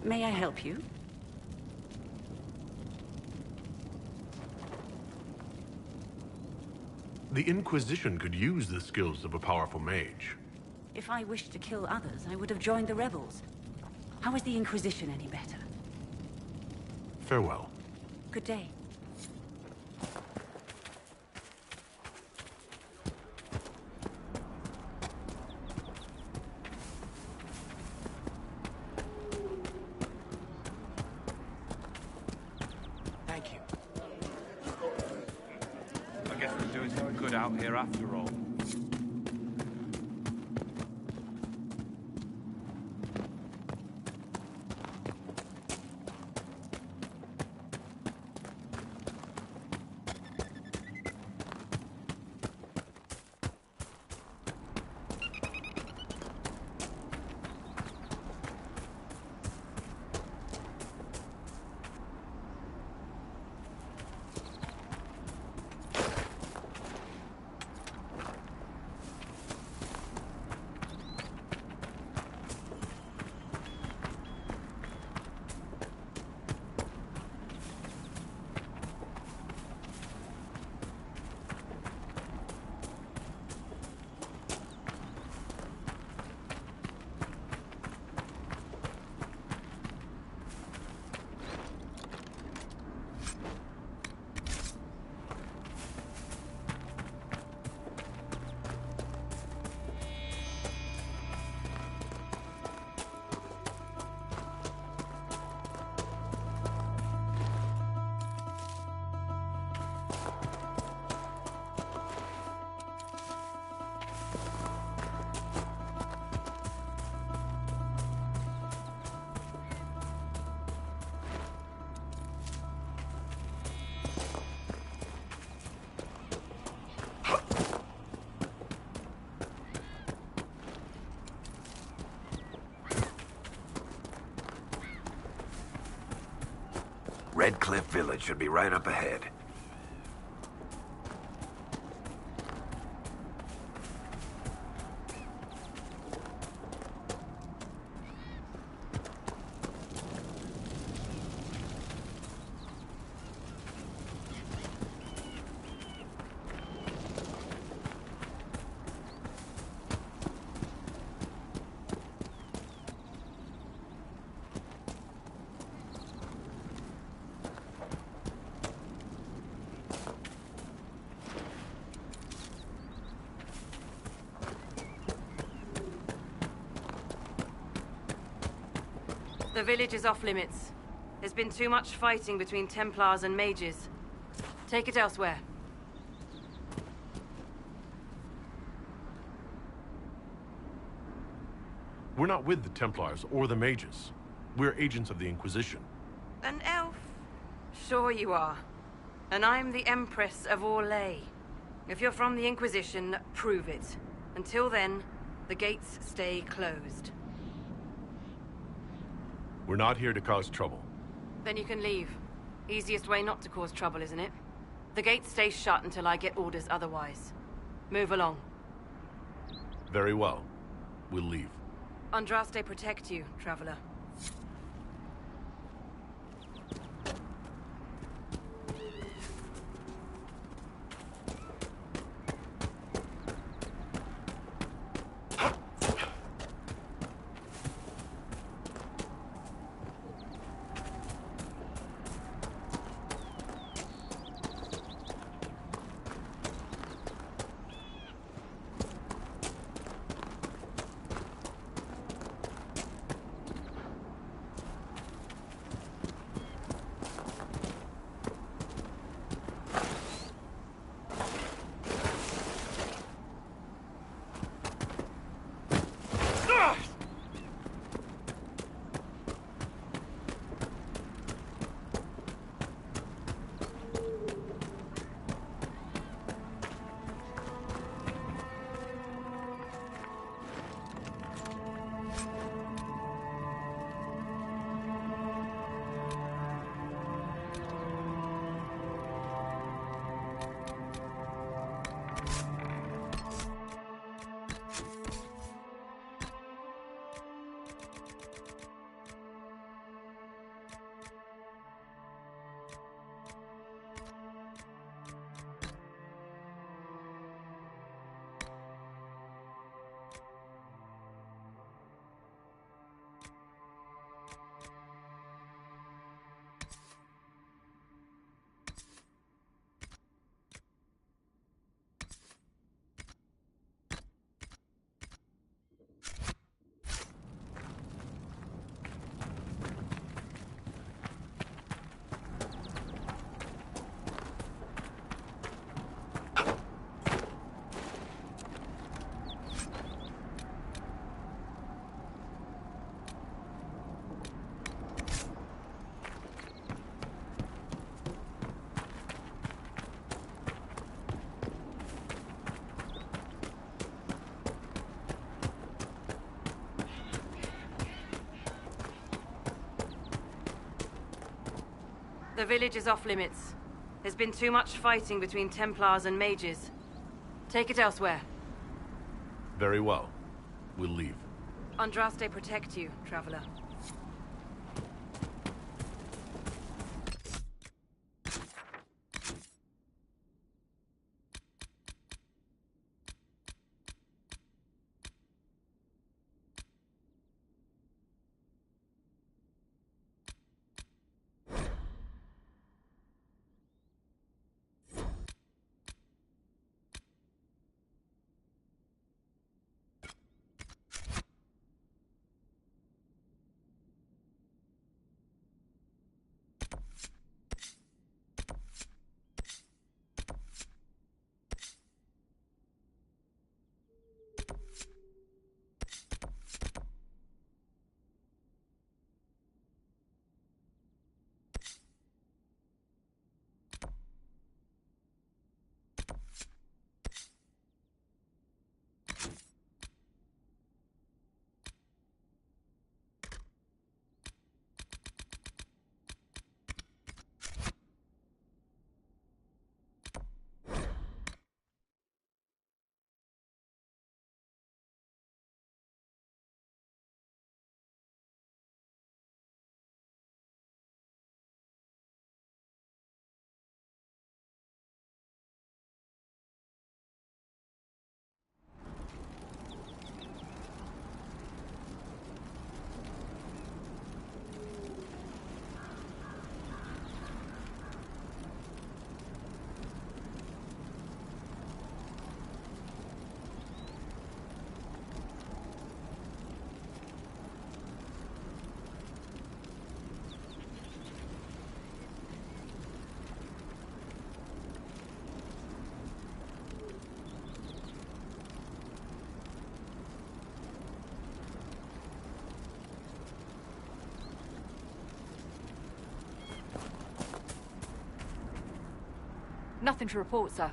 May I help you? The Inquisition could use the skills of a powerful mage. If I wished to kill others, I would have joined the rebels. How is the Inquisition any better? Farewell. Good day. Thank you. I guess we're doing something good out here after all. Red Cliff Village should be right up ahead. The village is off limits. There's been too much fighting between Templars and mages. Take it elsewhere. We're not with the Templars or the mages. We're agents of the Inquisition. An elf? Sure you are. And I'm the Empress of Orlais. If you're from the Inquisition, prove it. Until then, the gates stay closed. We're not here to cause trouble. Then you can leave. Easiest way not to cause trouble, isn't it? The gates stay shut until I get orders otherwise. Move along. Very well. We'll leave. Andraste protect you, traveler. The village is off limits. There's been too much fighting between Templars and mages. Take it elsewhere. Very well. We'll leave. Andraste protect you, traveler. Nothing to report, sir.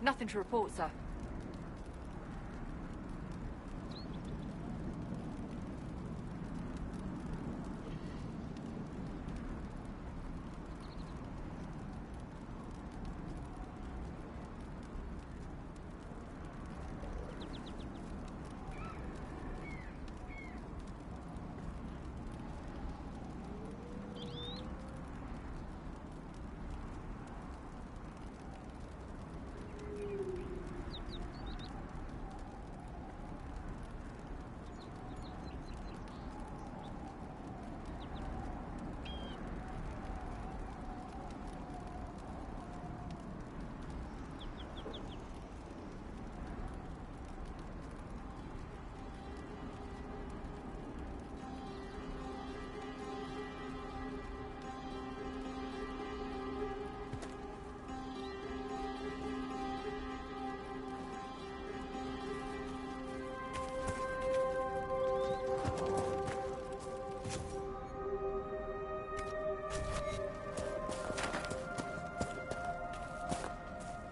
Nothing to report, sir.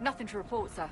Nothing to report, sir.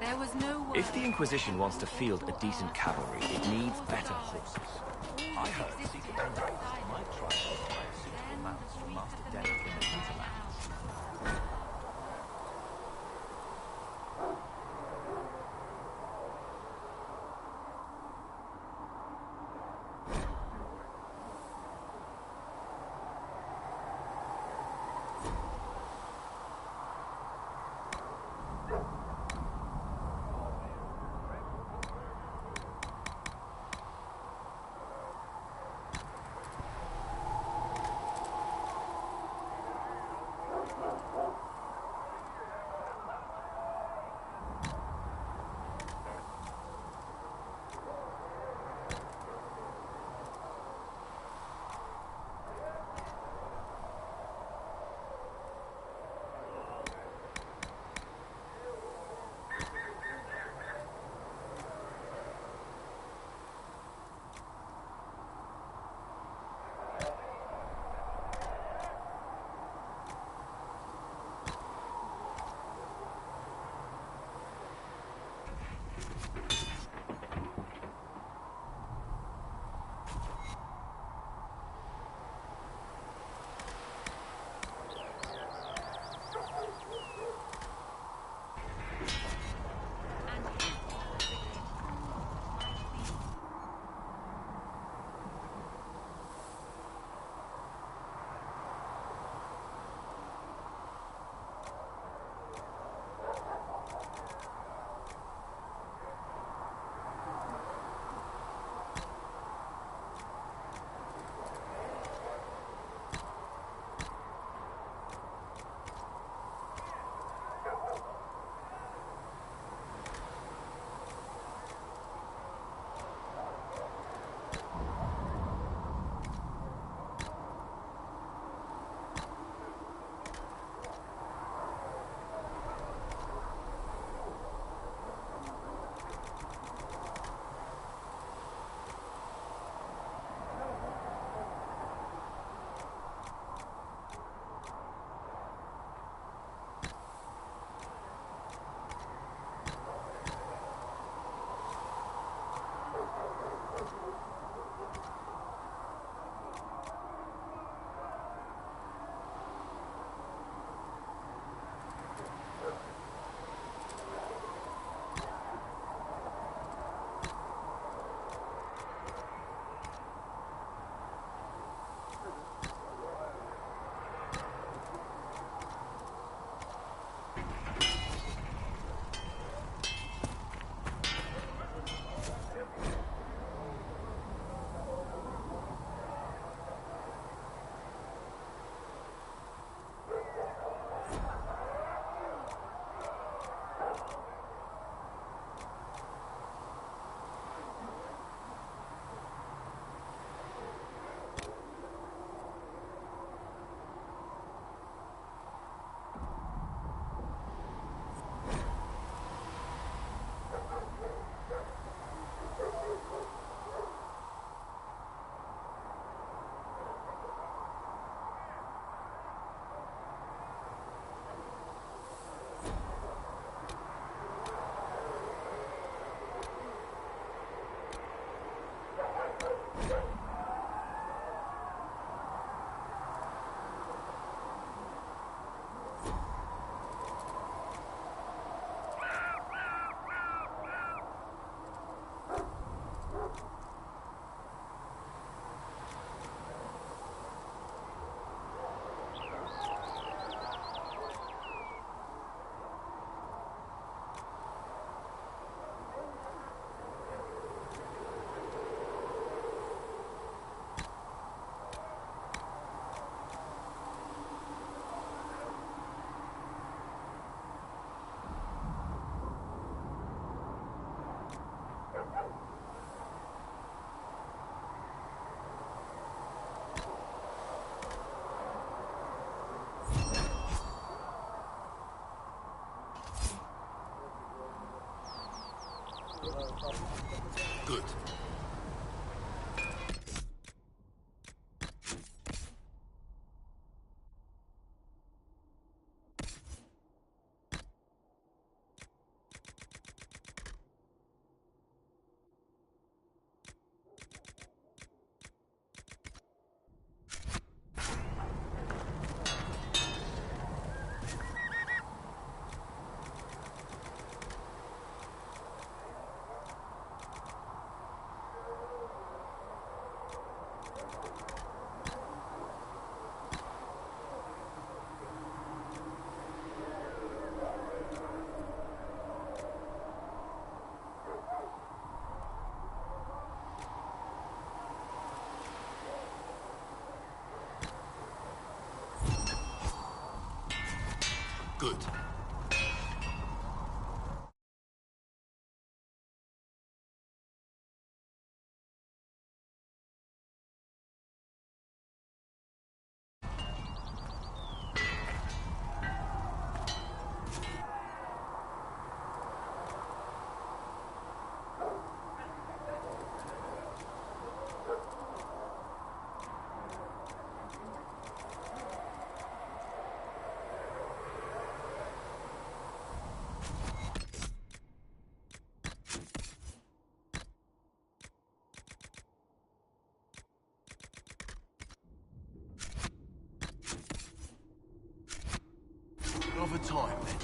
There was no word. If the Inquisition wants to field a decent cavalry, it needs better horses. I heard secret envoys might try to acquire suitable mounts from Master Derek in the hinterlands. Good. Good. Another time, then.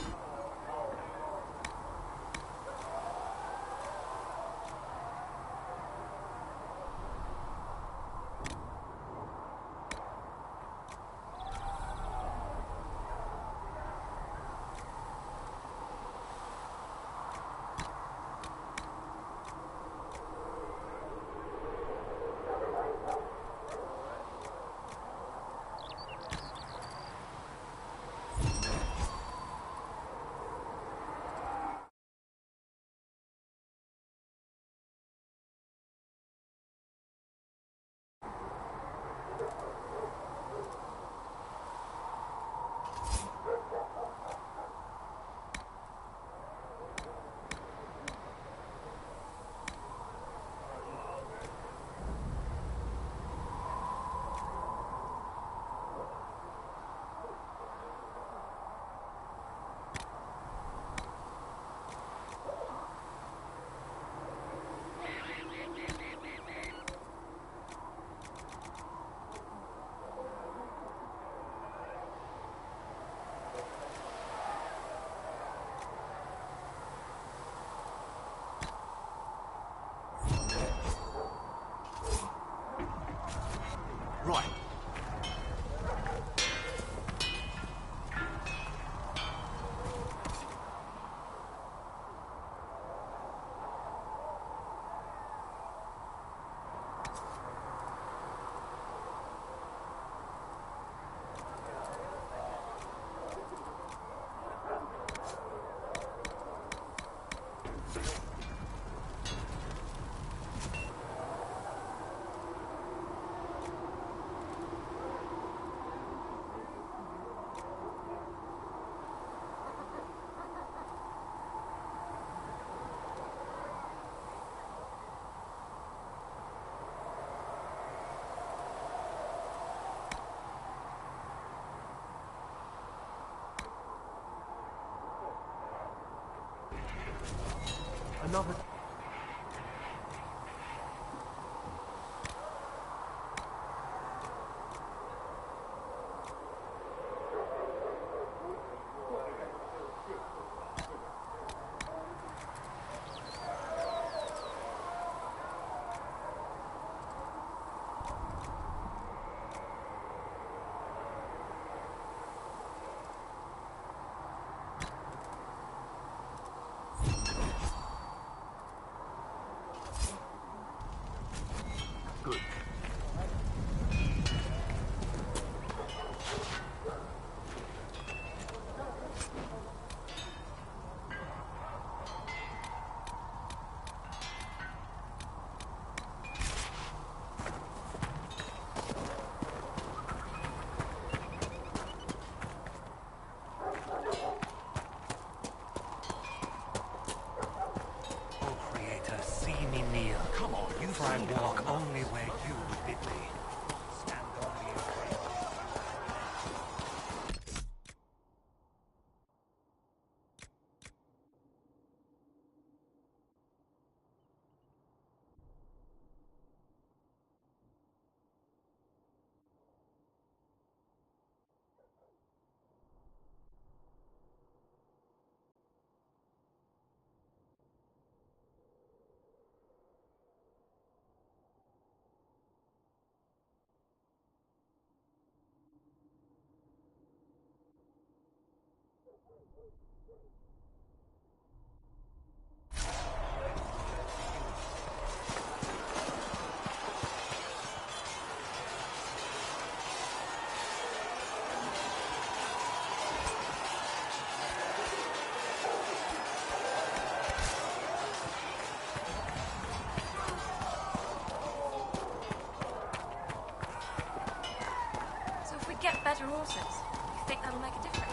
Right. Another... Good. Oh, Creator, see me kneel. only where you would bid me. Stand only in front. So if we get better horses, you think that'll make a difference?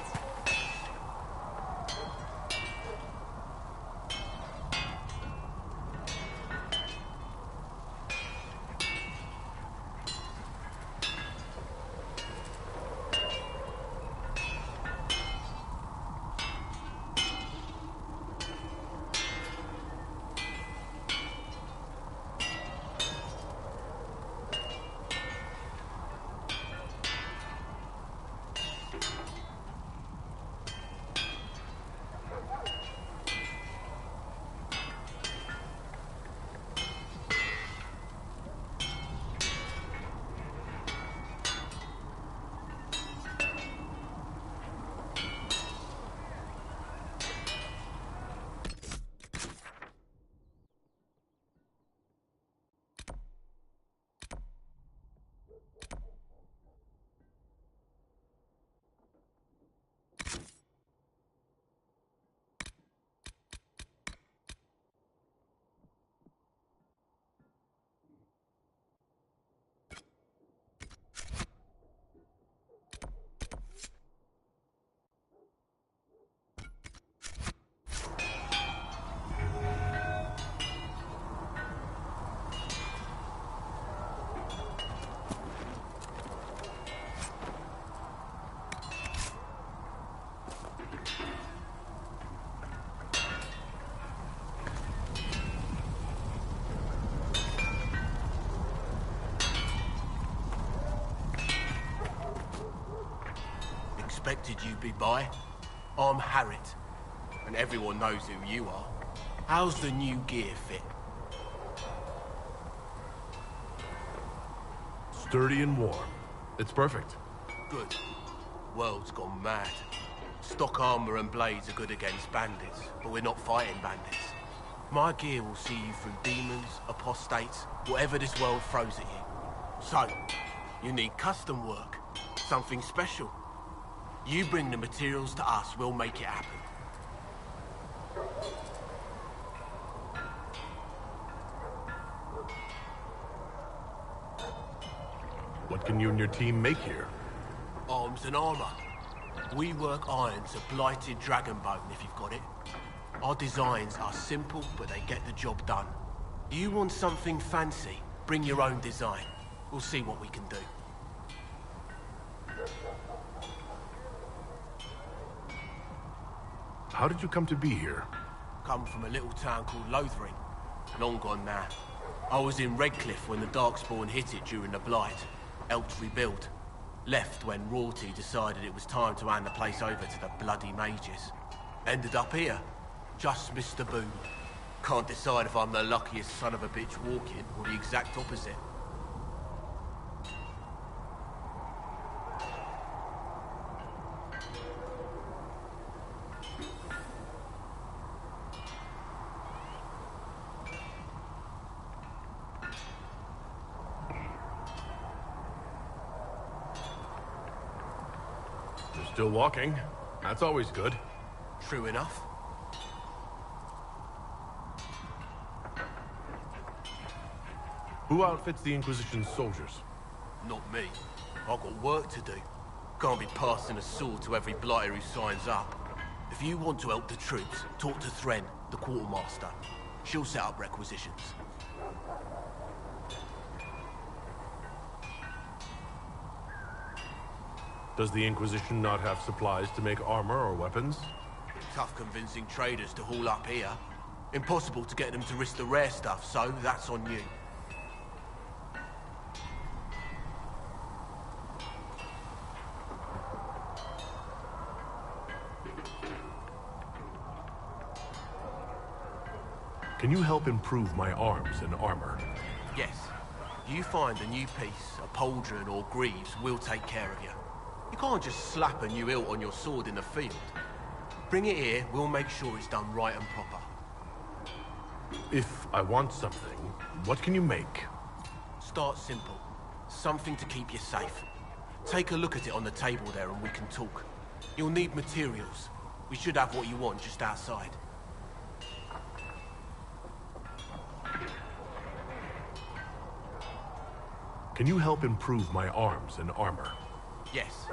Expected you'd be by. I'm Harriet, and everyone knows who you are. How's the new gear fit? Sturdy and warm. It's perfect. Good. World's gone mad. Stock armor and blades are good against bandits, but we're not fighting bandits. My gear will see you through demons, apostates, whatever this world throws at you. So, you need custom work, something special. You bring the materials to us, we'll make it happen. What can you and your team make here? Arms and armor. We work iron to blighted dragon bone, if you've got it. Our designs are simple, but they get the job done. You want something fancy, bring your own design. We'll see what we can do. How did you come to be here? Come from a little town called Lothering. Long gone now. I was in Redcliffe when the Darkspawn hit it during the Blight. Helped rebuild. Left when Royalty decided it was time to hand the place over to the bloody mages. Ended up here. Just missed the boom. Can't decide if I'm the luckiest son of a bitch walking or the exact opposite. You're still walking. That's always good. True enough. Who outfits the Inquisition's soldiers? Not me. I've got work to do. Can't be passing a sword to every blighter who signs up. If you want to help the troops, talk to Thren, the quartermaster. She'll set up requisitions. Does the Inquisition not have supplies to make armor or weapons? Tough convincing traders to haul up here. Impossible to get them to risk the rare stuff, so that's on you. Can you help improve my arms and armor? Yes. You find a new piece, a pauldron or greaves, we'll take care of you. You can't just slap a new hilt on your sword in the field. Bring it here, we'll make sure it's done right and proper. If I want something, what can you make? Start simple. Something to keep you safe. Take a look at it on the table there and we can talk. You'll need materials. We should have what you want just outside. Can you help improve my arms and armor? Yes.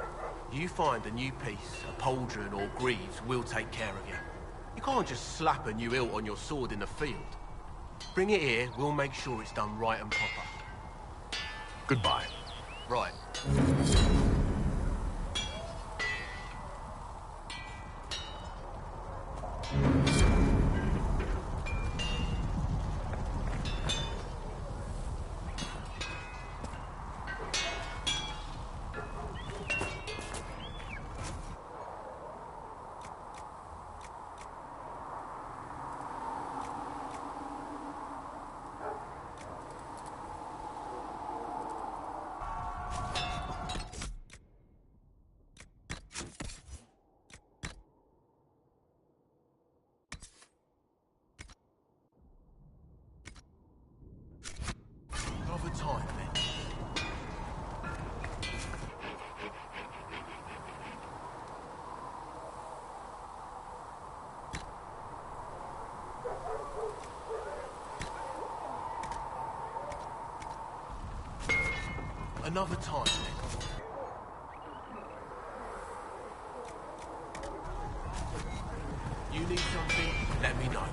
You find a new piece, a pauldron or greaves, we'll take care of you. You can't just slap a new hilt on your sword in the field. Bring it here, we'll make sure it's done right and proper. Goodbye. Right. Another time, then. Another time, then. You need something? Let me know.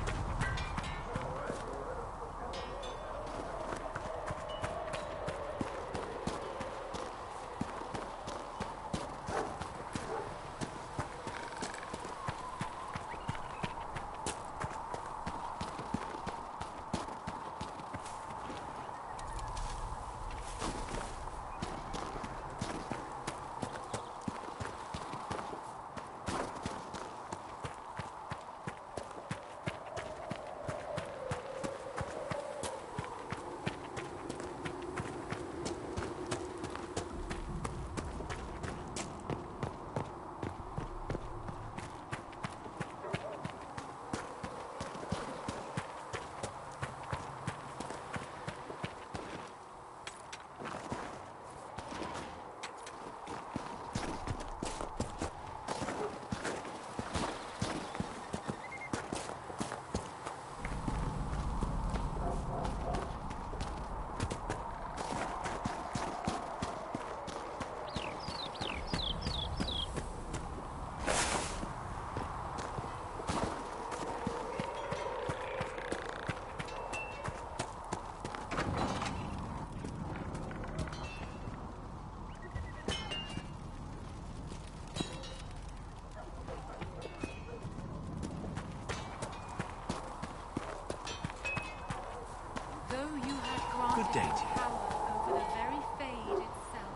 Good day to you. Power over the very fade itself,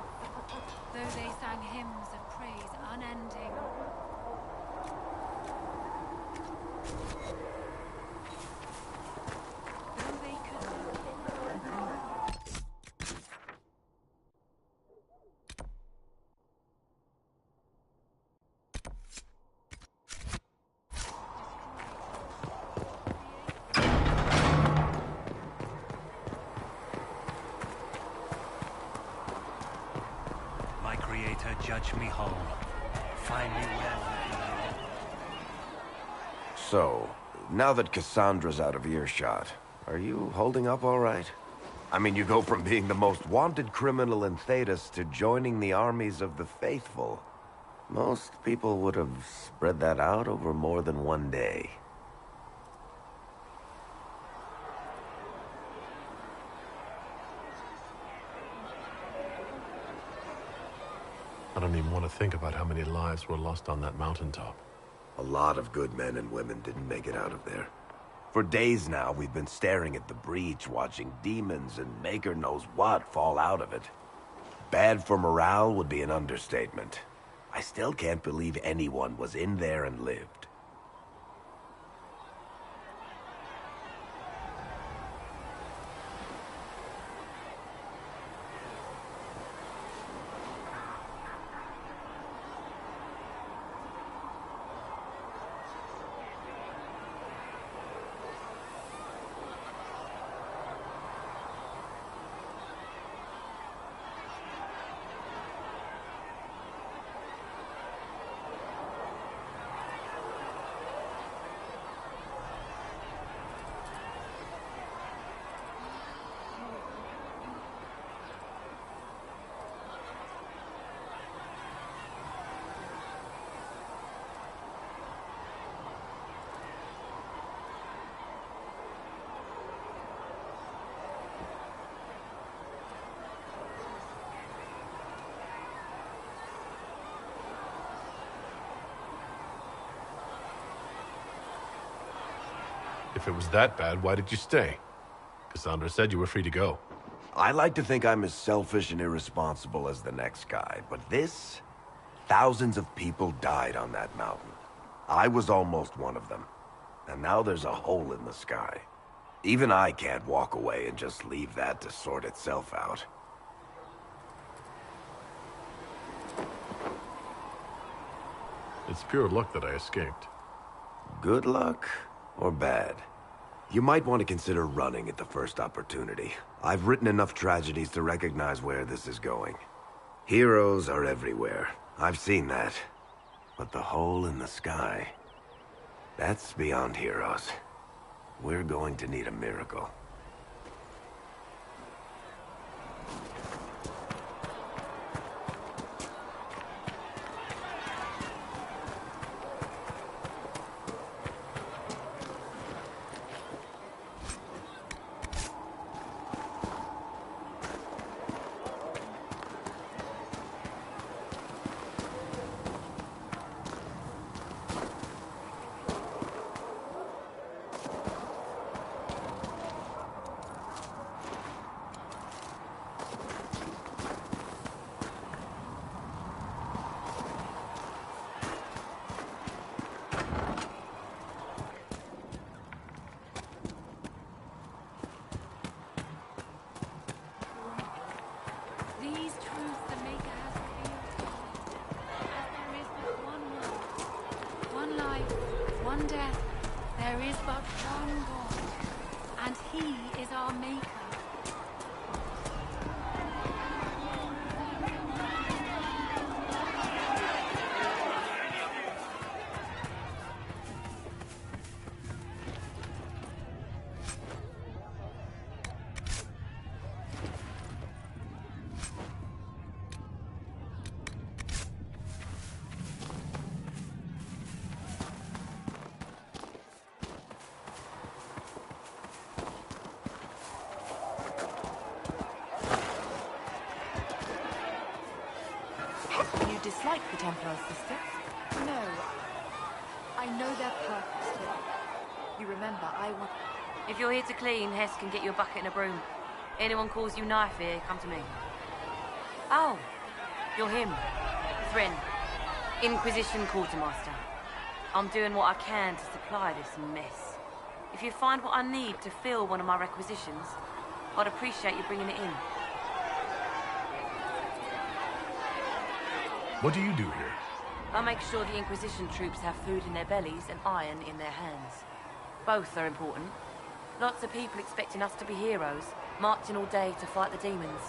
though they sang hymns of praise unending. Though they could My creator, judge me whole. Find me well within you. So, now that Cassandra's out of earshot, are you holding up all right? I mean, you go from being the most wanted criminal in Thedas to joining the armies of the faithful. Most people would have spread that out over more than one day. I don't even want to think about how many lives were lost on that mountaintop. A lot of good men and women didn't make it out of there. For days now, we've been staring at the breach, watching demons and maker knows what fall out of it. Bad for morale would be an understatement. I still can't believe anyone was in there and lived. If it was that bad, why did you stay? Cassandra said you were free to go. I like to think I'm as selfish and irresponsible as the next guy, but this... Thousands of people died on that mountain. I was almost one of them. And now there's a hole in the sky. Even I can't walk away and just leave that to sort itself out. It's pure luck that I escaped. Good luck or bad? You might want to consider running at the first opportunity. I've written enough tragedies to recognize where this is going. Heroes are everywhere. I've seen that. But the hole in the sky... that's beyond heroes. We're going to need a miracle. These truths the Maker has revealed to us. As there is but one world, one life, one death, there is but one God, and He is our Maker. You dislike the Templars, sister? No. I know their purpose, but you remember, I want... If you're here to clean, Hess can get you a bucket and a broom. Anyone calls you knife here, come to me. Oh, you're him. Thren, Inquisition Quartermaster. I'm doing what I can to supply this mess. If you find what I need to fill one of my requisitions, I'd appreciate you bringing it in. What do you do here? I make sure the Inquisition troops have food in their bellies and iron in their hands. Both are important. Lots of people expecting us to be heroes, marching all day to fight the demons.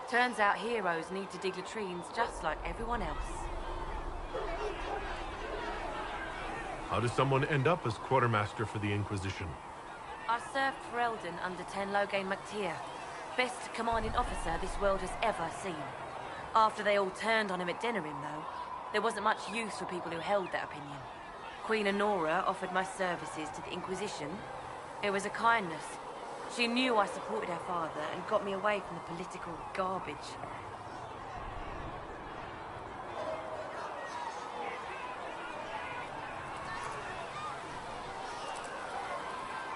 Turns out heroes need to dig latrines just like everyone else. How does someone end up as quartermaster for the Inquisition? I served for Eldon under Ten Loghain MacTier, best commanding officer this world has ever seen. After they all turned on him at Denerim, though, there wasn't much use for people who held that opinion. Queen Honora offered my services to the Inquisition. It was a kindness. She knew I supported her father and got me away from the political garbage.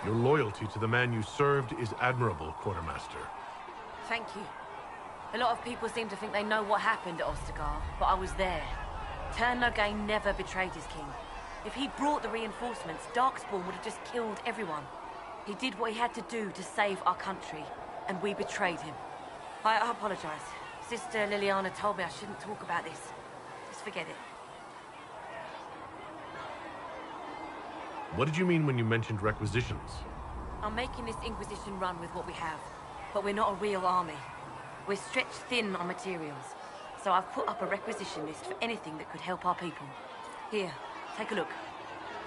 Your loyalty to the man you served is admirable, Quartermaster. Thank you. A lot of people seem to think they know what happened at Ostagar, but I was there. Turn Logain never betrayed his king. If he'd brought the reinforcements, Darkspawn would have just killed everyone. He did what he had to do to save our country, and we betrayed him. I apologize. Sister Liliana told me I shouldn't talk about this. Just forget it. What did you mean when you mentioned requisitions? I'm making this Inquisition run with what we have, but we're not a real army. We're stretched thin on materials, so I've put up a requisition list for anything that could help our people. Here, take a look.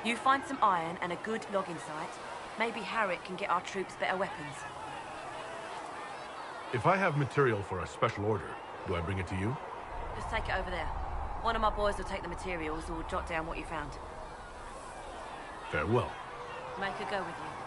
You find some iron and a good logging site, maybe Harriet can get our troops better weapons. If I have material for a special order, do I bring it to you? Just take it over there. One of my boys will take the materials or jot down what you found. Farewell. Make her go with you.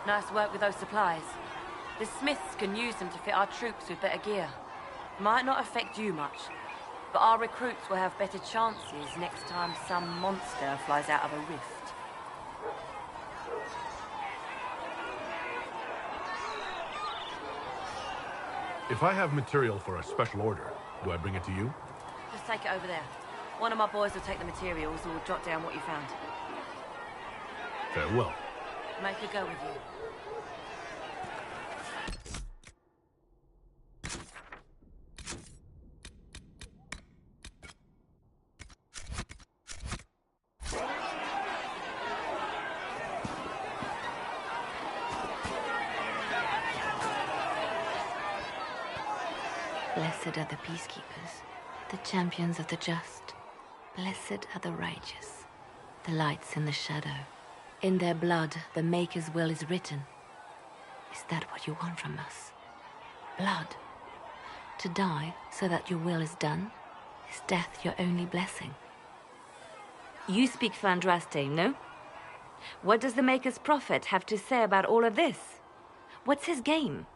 Nice work with those supplies. The Smiths can use them to fit our troops with better gear. Might not affect you much, but our recruits will have better chances next time some monster flies out of a rift. If I have material for a special order, do I bring it to you? Just take it over there. One of my boys will take the materials or jot down what you found. Farewell. Make her go with you. Blessed are the peacekeepers, the champions of the just. Blessed are the righteous, the lights in the shadow. In their blood, the Maker's will is written. Is that what you want from us? Blood? To die so that your will is done? Is death your only blessing? You speak Fandraste, no? What does the Maker's prophet have to say about all of this? What's his game?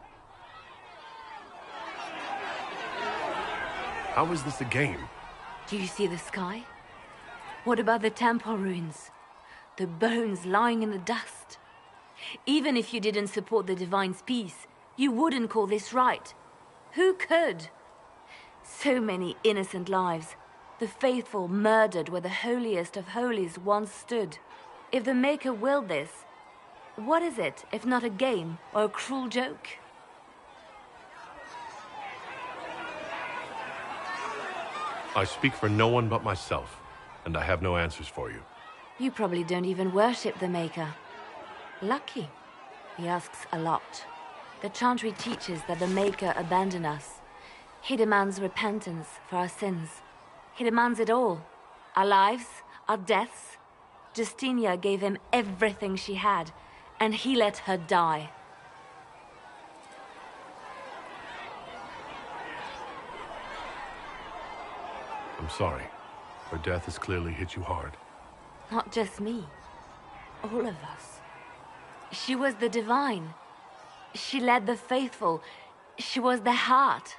How is this a game? Do you see the sky? What about the temple ruins? The bones lying in the dust? Even if you didn't support the Divine's peace, you wouldn't call this right. Who could? So many innocent lives. The faithful murdered where the holiest of holies once stood. If the Maker willed this, what is it if not a game or a cruel joke? I speak for no one but myself, and I have no answers for you. You probably don't even worship the Maker. Lucky. He asks a lot. The Chantry teaches that the Maker abandoned us. He demands repentance for our sins. He demands it all. Our lives, our deaths. Justinia gave him everything she had, and he let her die. I'm sorry. Her death has clearly hit you hard. Not just me. All of us. She was the Divine. She led the faithful. She was their heart.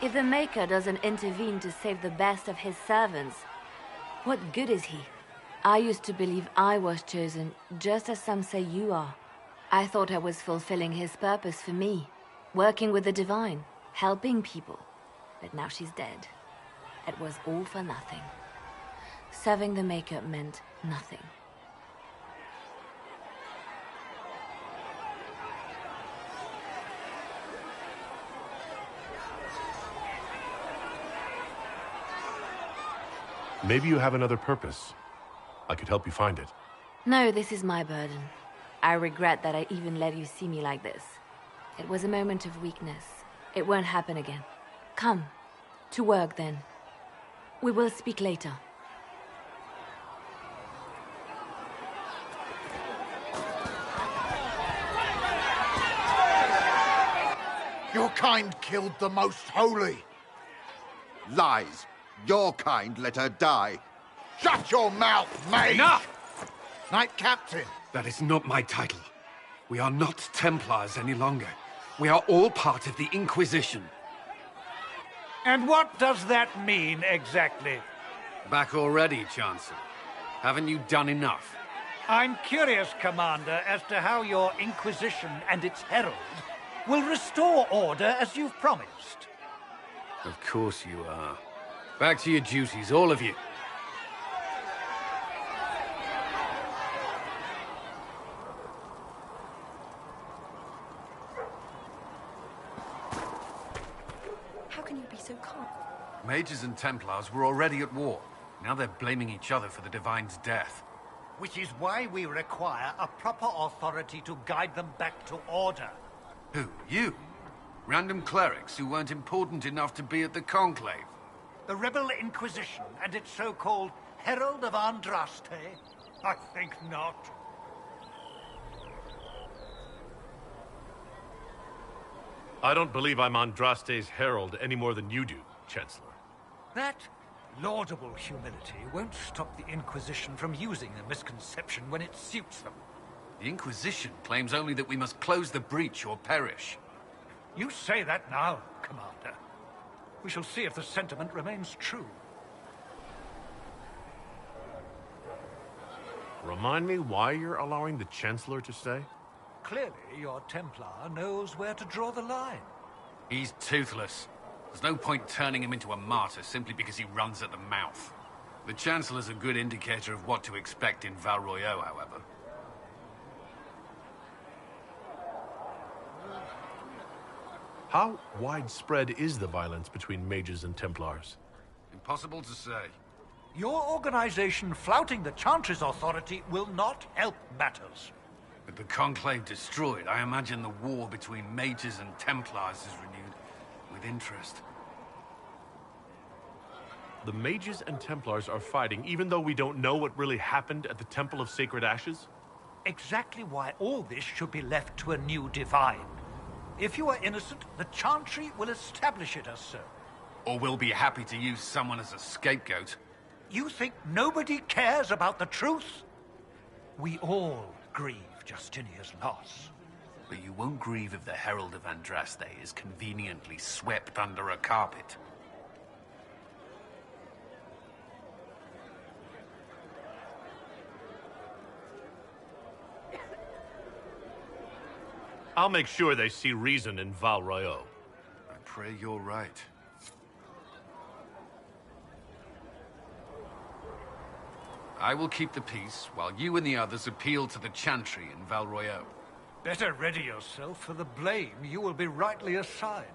If the Maker doesn't intervene to save the best of his servants, what good is he? I used to believe I was chosen, just as some say you are. I thought I was fulfilling his purpose for me, working with the Divine, helping people. But now she's dead. It was all for nothing. Serving the Maker meant nothing. Maybe you have another purpose. I could help you find it. No, this is my burden. I regret that I even let you see me like this. It was a moment of weakness. It won't happen again. Come. To work, then. We will speak later. Your kind killed the most holy. Lies. Your kind let her die. Shut your mouth, mate! Enough! Knight Captain. That is not my title. We are not Templars any longer. We are all part of the Inquisition. And what does that mean, exactly? Back already, Chancellor. Haven't you done enough? I'm curious, Commander, as to how your Inquisition and its herald will restore order as you've promised. Of course you are. Back to your duties, all of you. How can you be so calm? Mages and Templars were already at war. Now they're blaming each other for the Divine's death. Which is why we require a proper authority to guide them back to order. Who? You? Random clerics who weren't important enough to be at the Conclave? The Rebel Inquisition and its so-called Herald of Andraste? I think not. I don't believe I'm Andraste's herald any more than you do, Chancellor. That laudable humility won't stop the Inquisition from using a misconception when it suits them. The Inquisition claims only that we must close the breach or perish. You say that now, Commander. We shall see if the sentiment remains true. Remind me why you're allowing the Chancellor to stay? Clearly, your Templar knows where to draw the line. He's toothless. There's no point turning him into a martyr simply because he runs at the mouth. The Chancellor's a good indicator of what to expect in Val Royeaux, however. How widespread is the violence between mages and Templars? Impossible to say. Your organization flouting the Chantry's authority will not help matters. With the Conclave destroyed, I imagine the war between mages and Templars is renewed with interest. The mages and Templars are fighting even though we don't know what really happened at the Temple of Sacred Ashes? Exactly why all this should be left to a new divine. If you are innocent, the Chantry will establish it as so. Or we'll be happy to use someone as a scapegoat. You think nobody cares about the truth? We all grieve Justinia's loss. But you won't grieve if the Herald of Andraste is conveniently swept under a carpet. I'll make sure they see reason in Val Royeaux. I pray you're right. I will keep the peace, while you and the others appeal to the Chantry in Val Royeaux. Better ready yourself for the blame you will be rightly assigned.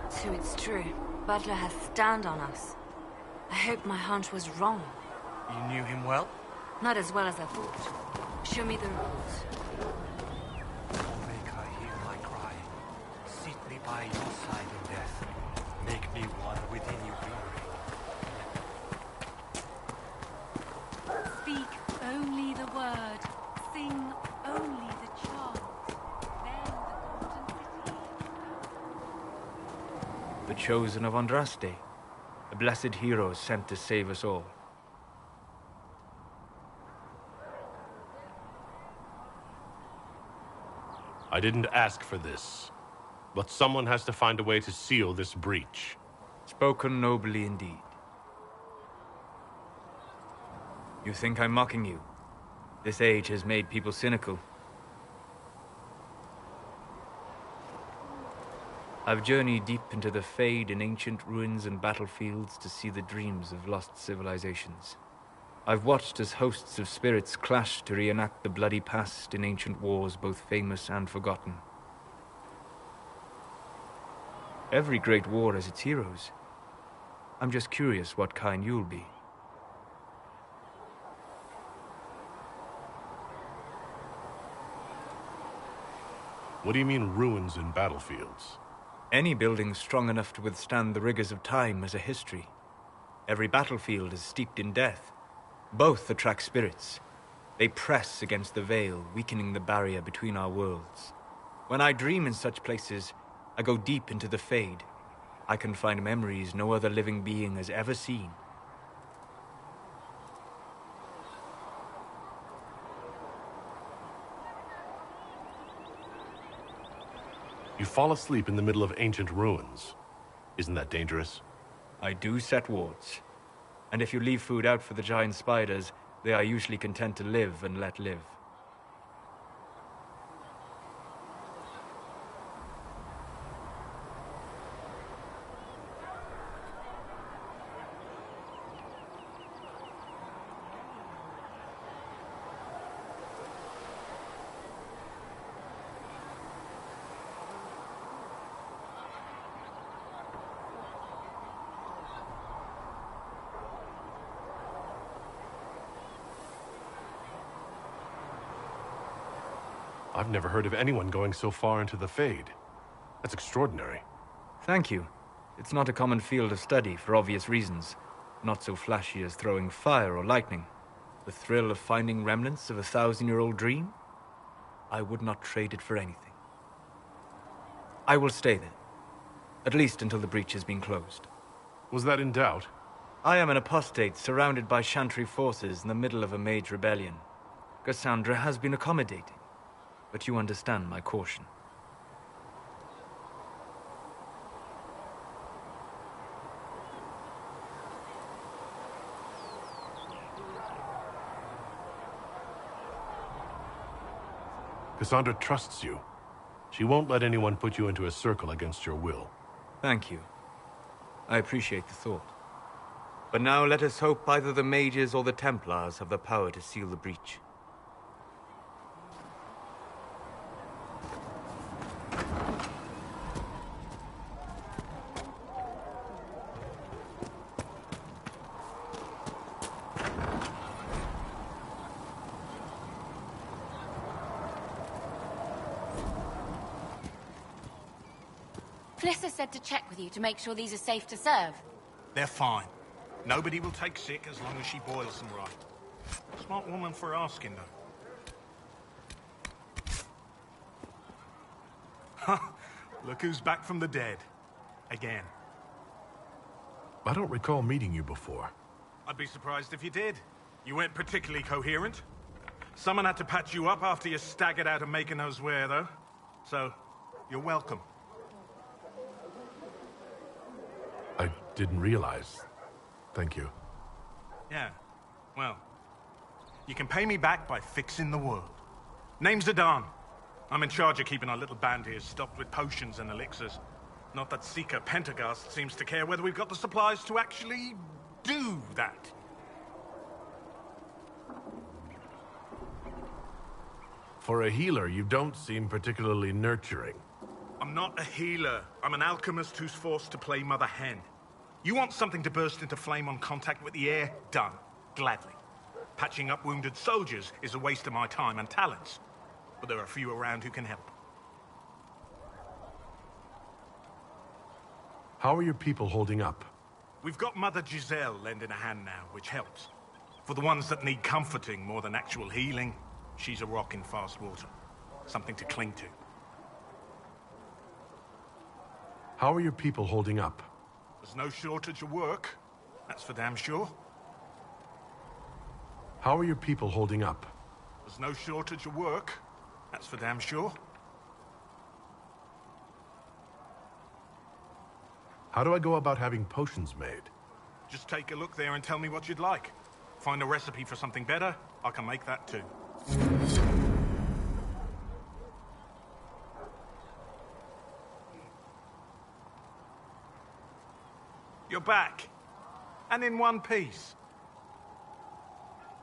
So it's true. Butler has stand on us. I hope my hunch was wrong. You knew him well? Not as well as I thought. Show me the reports. Make her hear my cry. Seat me by your side in death. Make me one within your glory. Speak only the word. Sing only the chant. Then the golden city. The chosen of Andraste. A blessed hero sent to save us all. I didn't ask for this, but someone has to find a way to seal this breach. Spoken nobly indeed. You think I'm mocking you? This age has made people cynical. I've journeyed deep into the Fade in ancient ruins and battlefields to see the dreams of lost civilizations. I've watched as hosts of spirits clash to reenact the bloody past in ancient wars both famous and forgotten. Every great war has its heroes. I'm just curious what kind you'll be. What do you mean, ruins in battlefields? Any building strong enough to withstand the rigors of time has a history. Every battlefield is steeped in death. Both attract spirits. They press against the veil, weakening the barrier between our worlds. When I dream in such places, I go deep into the Fade. I can find memories no other living being has ever seen. You fall asleep in the middle of ancient ruins. Isn't that dangerous? I do set wards. And if you leave food out for the giant spiders, they are usually content to live and let live. I've never heard of anyone going so far into the Fade. That's extraordinary. Thank you. It's not a common field of study for obvious reasons. Not so flashy as throwing fire or lightning. The thrill of finding remnants of a 1,000-year-old dream? I would not trade it for anything. I will stay there. At least until the breach has been closed. Was that in doubt? I am an apostate surrounded by Chantry forces in the middle of a mage rebellion. Cassandra has been accommodating. But you understand my caution. Cassandra trusts you. She won't let anyone put you into a circle against your will. Thank you. I appreciate the thought. But now let us hope either the mages or the Templars have the power to seal the breach. Flissa said to check with you to make sure these are safe to serve. They're fine. Nobody will take sick as long as she boils them right. Smart woman for asking, though. Look who's back from the dead. Again. I don't recall meeting you before. I'd be surprised if you did. You weren't particularly coherent. Someone had to patch you up after you staggered out of making those wear, though. So, you're welcome. I didn't realize. Thank you. Yeah, well, you can pay me back by fixing the world. Name's Adan. I'm in charge of keeping our little band here stocked with potions and elixirs. Not that Seeker Pentagast seems to care whether we've got the supplies to actually do that. For a healer, you don't seem particularly nurturing. I'm not a healer. I'm an alchemist who's forced to play Mother Hen. You want something to burst into flame on contact with the air? Done. Gladly. Patching up wounded soldiers is a waste of my time and talents. But there are a few around who can help. How are your people holding up? We've got Mother Giselle lending a hand now, which helps. For the ones that need comforting more than actual healing, she's a rock in fast water. Something to cling to. How are your people holding up? There's no shortage of work. That's for damn sure. How are your people holding up? There's no shortage of work. That's for damn sure. How do I go about having potions made? Just take a look there and tell me what you'd like. Find a recipe for something better, I can make that too. You're back. And in one piece.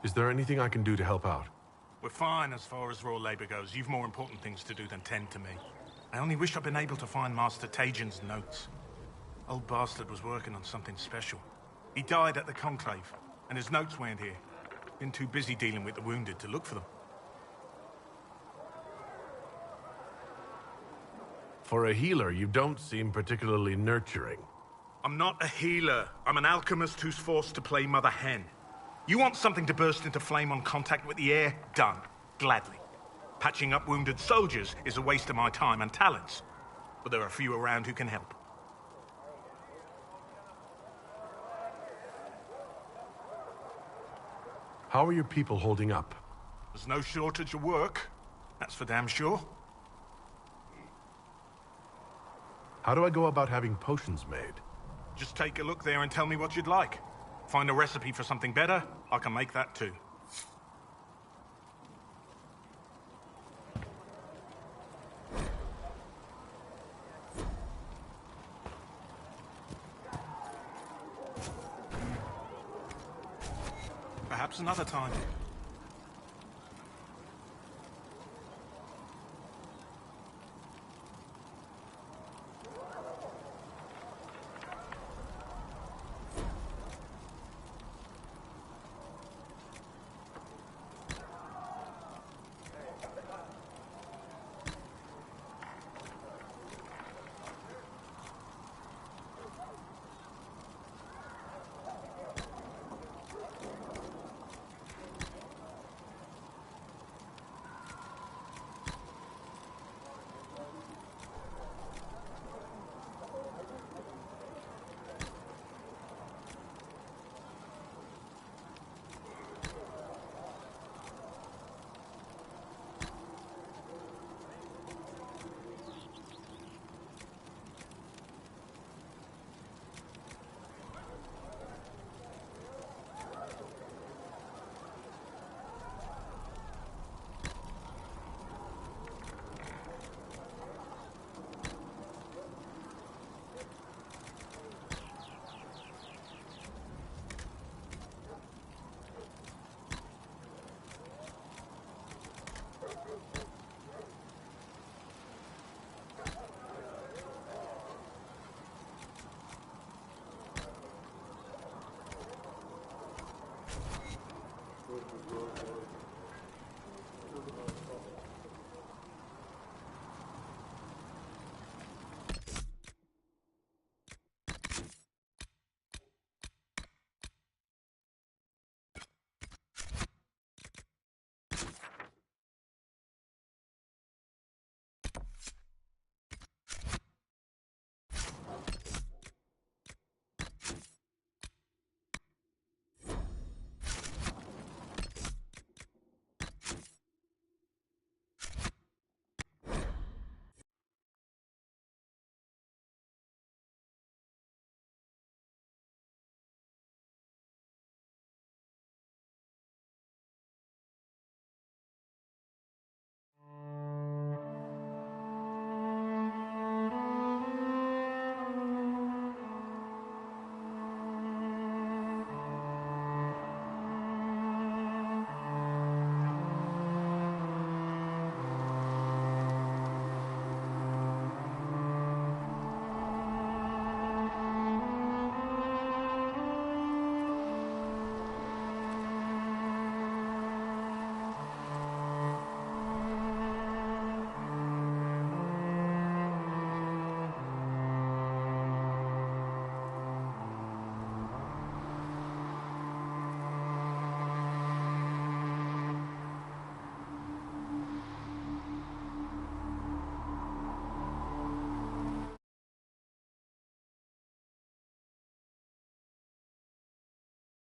Is there anything I can do to help out? We're fine as far as raw labor goes. You've more important things to do than tend to me. I only wish I'd been able to find Master Tajin's notes. Old bastard was working on something special. He died at the Conclave, and his notes weren't here. Been too busy dealing with the wounded to look for them. For a healer, you don't seem particularly nurturing. I'm not a healer. I'm an alchemist who's forced to play Mother Hen. You want something to burst into flame on contact with the air? Done. Gladly. Patching up wounded soldiers is a waste of my time and talents. But there are a few around who can help. How are your people holding up? There's no shortage of work. That's for damn sure. How do I go about having potions made? Just take a look there and tell me what you'd like. Find a recipe for something better, I can make that too. Perhaps another time.